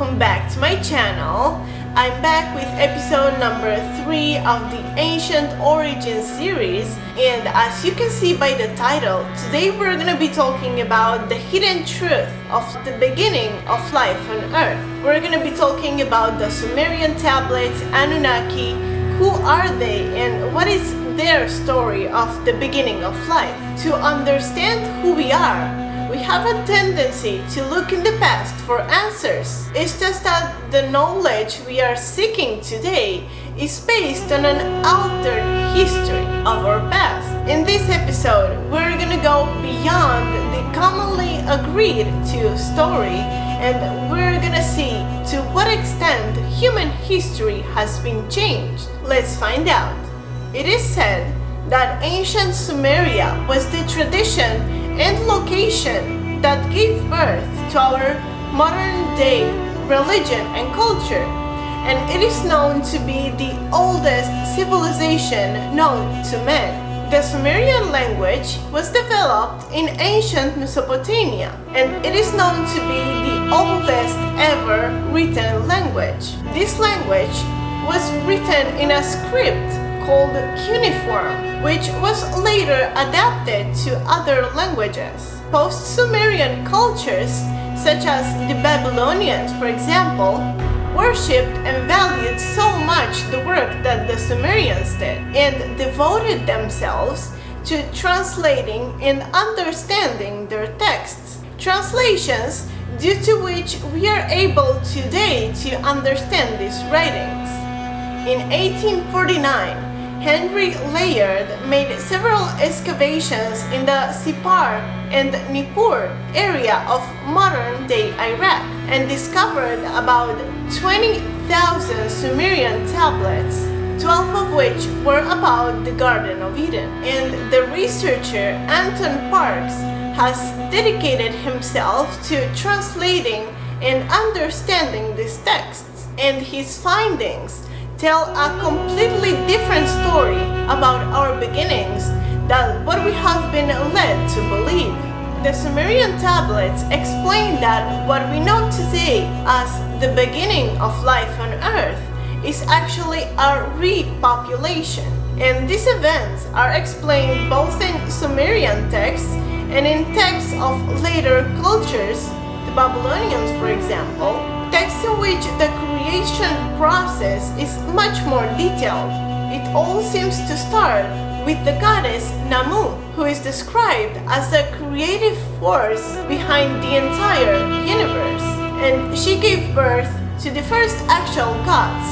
welcome back to my channel. I'm back with episode number 3 of the Ancient Origins series, and as you can see by the title, today we're gonna be talking about the hidden truth of the beginning of life on Earth. We're gonna be talking about the Sumerian tablets, Anunnaki, who are they and what is their story of the beginning of life. To understand who we are, we have a tendency to look in the past for answers. It's just that the knowledge we are seeking today is based on an altered history of our past. In this episode, we're gonna go beyond the commonly agreed to story, and we're gonna see to what extent human history has been changed. Let's find out. It is said that ancient Sumeria was the tradition and location that gave birth to our modern day religion and culture, and it is known to be the oldest civilization known to man. The Sumerian language was developed in ancient Mesopotamia, and it is known to be the oldest ever written language. This language was written in a script called cuneiform, which was later adapted to other languages. Post-Sumerian cultures, such as the Babylonians, for example, worshipped and valued so much the work that the Sumerians did, and devoted themselves to translating and understanding their texts. Translations due to which we are able today to understand these writings. In 1849, Henry Layard made several excavations in the Sipar and Nippur area of modern-day Iraq and discovered about 20,000 Sumerian tablets, 12 of which were about the Garden of Eden. And the researcher Anton Parks has dedicated himself to translating and understanding these texts, and his findings tell a completely different story about our beginnings than what we have been led to believe. The Sumerian tablets explain that what we know today as the beginning of life on Earth is actually a repopulation, and these events are explained both in Sumerian texts and in texts of later cultures, the Babylonians for example, texts in which the creation process is much more detailed. It all seems to start with the goddess Namu, who is described as the creative force behind the entire universe, and she gave birth to the first actual gods,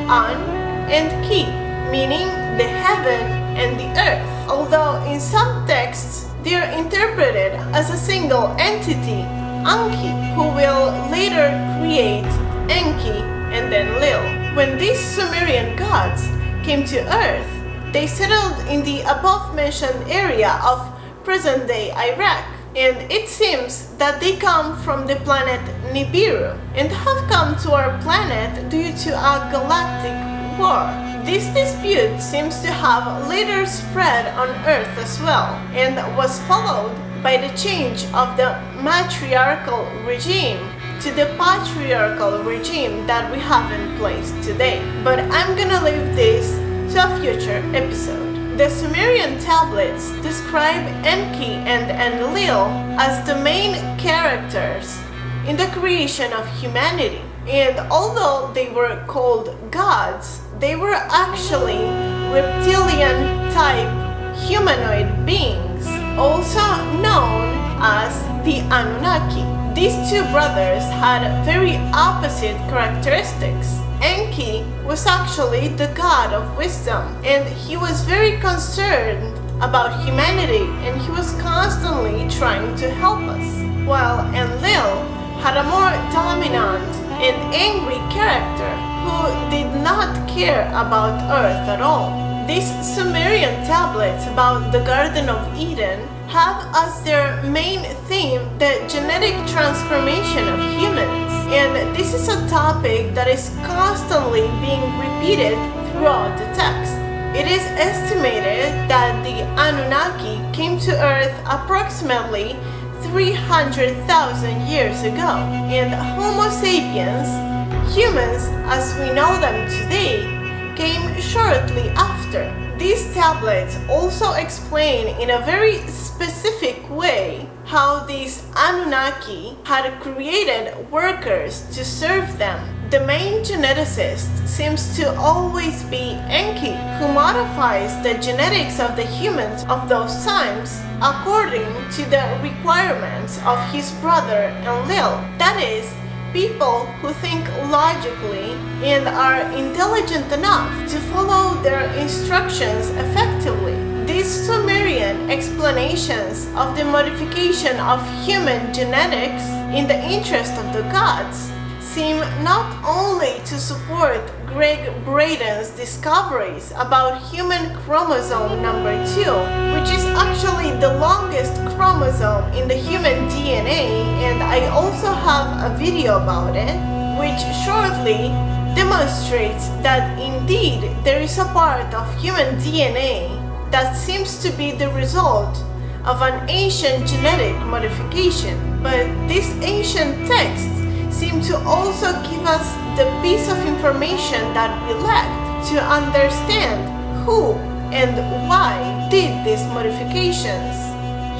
An and Ki, meaning the heaven and the earth, although in some texts they are interpreted as a single entity, Anki, who will later create Enki and then Lil. When these Sumerian gods came to Earth, they settled in the above-mentioned area of present-day Iraq, and it seems that they come from the planet Nibiru and have come to our planet due to a galactic war. This dispute seems to have later spread on Earth as well, and was followed by the change of the matriarchal regime to the patriarchal regime that we have in place today. But I'm gonna leave this to a future episode. The Sumerian tablets describe Enki and Enlil as the main characters in the creation of humanity, and although they were called gods, they were actually reptilian-type humanoid beings, also known as the Anunnaki. These two brothers had very opposite characteristics. Enki was actually the god of wisdom, and he was very concerned about humanity, and he was constantly trying to help us, while Enlil had a more dominant and angry character who did not care about Earth at all. These Sumerian tablets about the Garden of Eden have as their main theme the genetic transformation of humans, and this is a topic that is constantly being repeated throughout the text. It is estimated that the Anunnaki came to Earth approximately 300,000 years ago, and Homo sapiens, humans as we know them today, came shortly after. These tablets also explain in a very specific way how these Anunnaki had created workers to serve them. The main geneticist seems to always be Enki, who modifies the genetics of the humans of those times according to the requirements of his brother Enlil. That is, people who think logically and are intelligent enough to follow their instructions effectively. These Sumerian explanations of the modification of human genetics in the interest of the gods seem not only to support Greg Braden's discoveries about human chromosome number 2, which is actually the longest chromosome in the human DNA, and I also have a video about it, which shortly demonstrates that indeed there is a part of human DNA that seems to be the result of an ancient genetic modification. But these ancient texts seem to also give us the piece of information that we lacked to understand who and why did these modifications.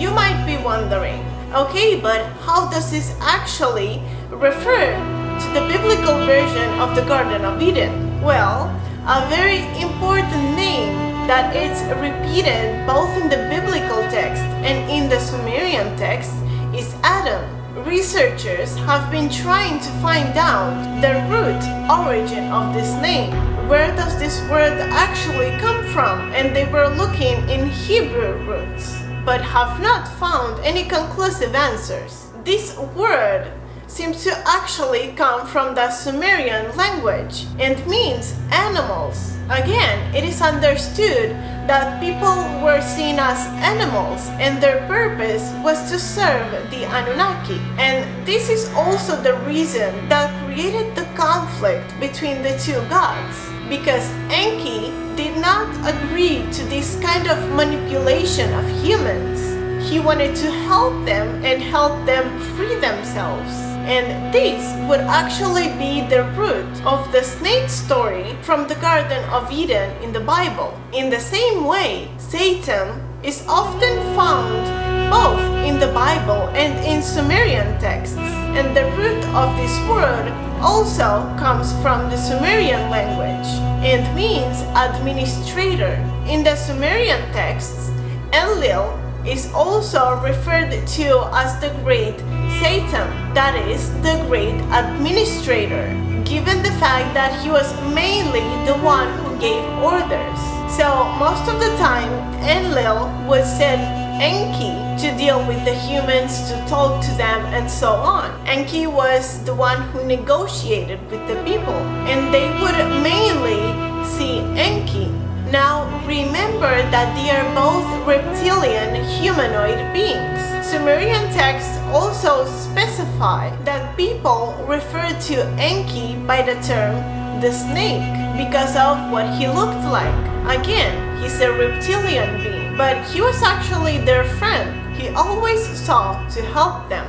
You might be wondering, okay, but how does this actually refer to the biblical version of the Garden of Eden? Well, a very important name that is repeated both in the biblical text and in the Sumerian text is Adam. Researchers have been trying to find out the root origin of this name. Where does this word actually come from? And they were looking in Hebrew roots, but have not found any conclusive answers. This word seems to actually come from the Sumerian language and means animals. Again, it is understood that people were seen as animals and their purpose was to serve the Anunnaki. And this is also the reason that created the conflict between the two gods, because Enki did not agree to this kind of manipulation of humans. He wanted to help them and help them free themselves. And this would actually be the root of the snake story from the Garden of Eden in the Bible. In the same way, Satan is often found both in the Bible and in Sumerian texts. And the root of this word also comes from the Sumerian language and means administrator. In the Sumerian texts, Enlil is also referred to as the great Satan, that is, the great administrator, given the fact that he was mainly the one who gave orders. So most of the time, Enlil would send Enki to deal with the humans, to talk to them, and so on. Enki was the one who negotiated with the people, and they would mainly see Enki. Now remember that they are both reptilian humanoid beings. Sumerian texts also specify that people refer to Enki by the term the snake because of what he looked like. Again, he's a reptilian being, but he was actually their friend. He always sought to help them.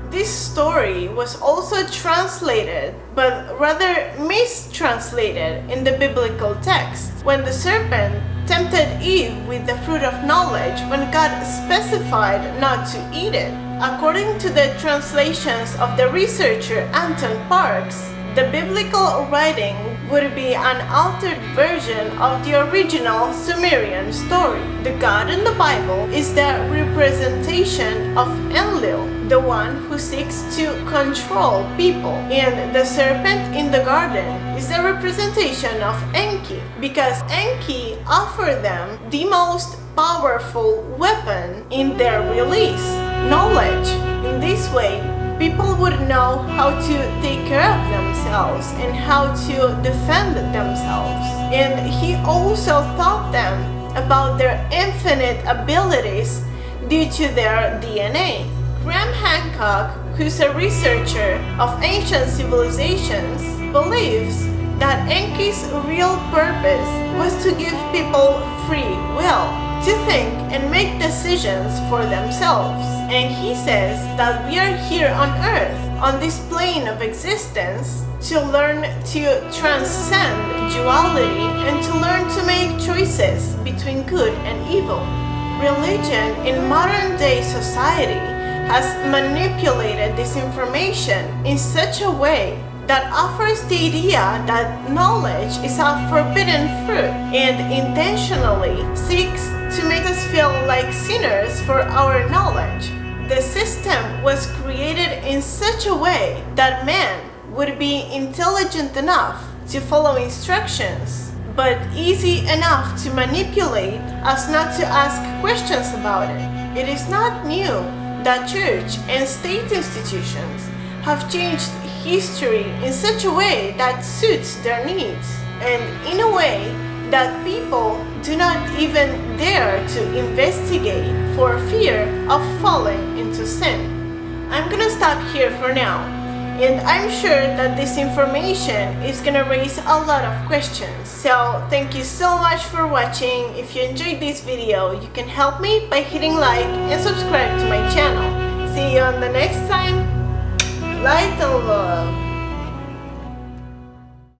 This story was also translated, but rather mistranslated in the biblical text, when the serpent tempted Eve with the fruit of knowledge when God specified not to eat it. According to the translations of the researcher Anton Parks, the biblical writing would be an altered version of the original Sumerian story. The God in the Bible is the representation of Enlil, the one who seeks to control people, and the serpent in the garden is the representation of Enki, because Enki offered them the most powerful weapon in their release, knowledge. In this way, people would know how to take care of themselves and how to defend themselves. And he also taught them about their infinite abilities due to their DNA. Graham Hancock, who's a researcher of ancient civilizations, believes that Enki's real purpose was to give people free will, to think and make decisions for themselves. And he says that we are here on earth, on this plane of existence, to learn to transcend duality and to learn to make choices between good and evil. Religion in modern day society has manipulated this information in such a way that offers the idea that knowledge is a forbidden fruit and intentionally seeks to make us feel like sinners for our knowledge. The system was created in such a way that man would be intelligent enough to follow instructions, but easy enough to manipulate as not to ask questions about it. It is not new that church and state institutions have changed history in such a way that suits their needs, and in a way that people do not even dare to investigate for fear of falling into sin. I'm gonna stop here for now, and I'm sure that this information is gonna raise a lot of questions. So thank you so much for watching. If you enjoyed this video, you can help me by hitting like and subscribe to my channel. See you on the next time. Light and love.